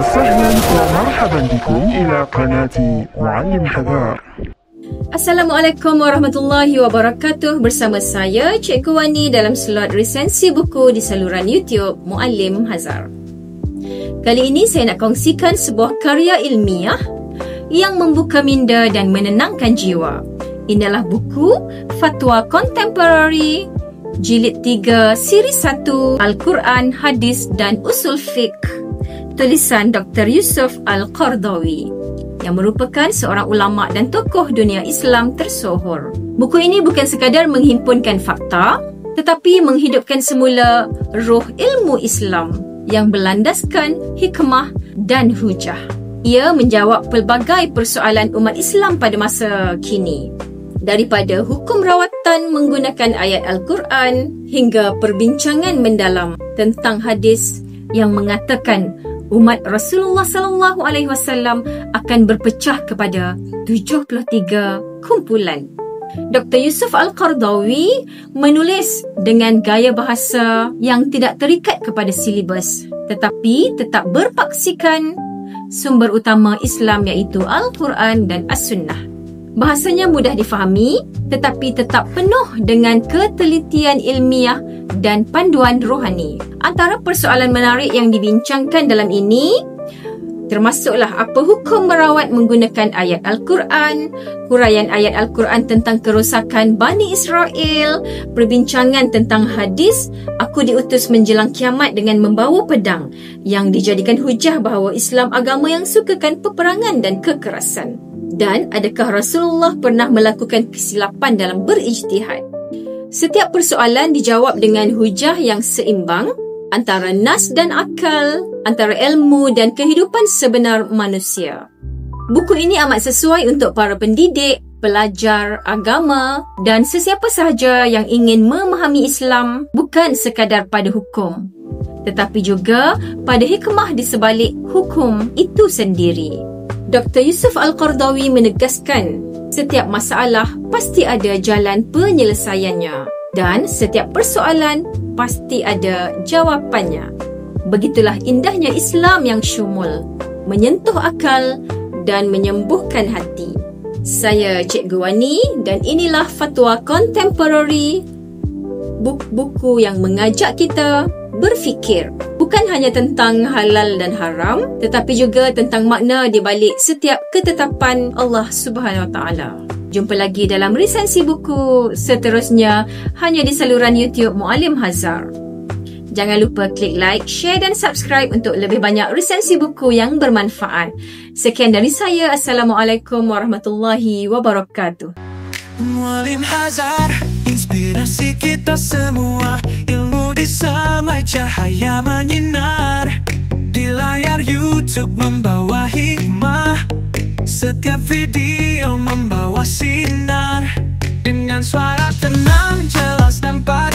وسهلا ومرحبا بكم إلى قناة معلم حذار. Assalamualaikum warahmatullahi wabarakatuh. Bersama saya Cikgu Wani dalam slot resensi buku di saluran YouTube Muallim Hazar. Kali ini saya nak kongsikan sebuah karya ilmiah yang membuka minda dan menenangkan jiwa. Inilah buku Fatwa Contemporary Jilid 3 Siri 1 Al-Quran, Hadis dan Usul Fiqh, tulisan Dr. Yusuf Al-Qaradawi yang merupakan seorang ulama dan tokoh dunia Islam tersohor. Buku ini bukan sekadar menghimpunkan fakta, tetapi menghidupkan semula roh ilmu Islam yang berlandaskan hikmah dan hujah. Ia menjawab pelbagai persoalan umat Islam pada masa kini, daripada hukum rawatan menggunakan ayat Al-Quran hingga perbincangan mendalam tentang hadis yang mengatakan umat Rasulullah SAW akan berpecah kepada 73 kumpulan. Dr. Yusuf Al-Qaradawi menulis dengan gaya bahasa yang tidak terikat kepada silibus, tetapi tetap berpaksikan sumber utama Islam iaitu Al-Quran dan As-Sunnah. Bahasanya mudah difahami, tetapi tetap penuh dengan ketelitian ilmiah dan panduan rohani. Antara persoalan menarik yang dibincangkan dalam ini termasuklah apa hukum merawat menggunakan ayat Al-Quran, huraian ayat Al-Quran tentang kerosakan Bani Israel, perbincangan tentang hadis, aku diutus menjelang kiamat dengan membawa pedang, yang dijadikan hujah bahawa Islam agama yang sukakan peperangan dan kekerasan. Dan adakah Rasulullah pernah melakukan kesilapan dalam berijtihad? Setiap persoalan dijawab dengan hujah yang seimbang antara nas dan akal, antara ilmu dan kehidupan sebenar manusia. Buku ini amat sesuai untuk para pendidik, pelajar agama dan sesiapa sahaja yang ingin memahami Islam bukan sekadar pada hukum, tetapi juga pada hikmah di sebalik hukum itu sendiri. Dr. Yusuf Al-Qaradawi menegaskan setiap masalah pasti ada jalan penyelesaiannya dan setiap persoalan pasti ada jawapannya. Begitulah indahnya Islam yang syumul, menyentuh akal dan menyembuhkan hati. Saya Cikgu Wani dan inilah Fatwa Contemporary, buku-buku yang mengajak kita berfikir bukan hanya tentang halal dan haram, tetapi juga tentang makna di balik setiap ketetapan Allah Subhanahu Wa Taala. Jumpa lagi dalam resensi buku seterusnya hanya di saluran YouTube Muallim Hazar. Jangan lupa klik like, share dan subscribe untuk lebih banyak resensi buku yang bermanfaat. Sekian dari saya. Assalamualaikum warahmatullahi wabarakatuh. Muallim Hazar, inspirasi kita semua. Ilmu di semai cahaya menyinar. Di layar YouTube membawa hikmah. Setiap video membawa sinar. Dengan suara tenang, jelas dan padat.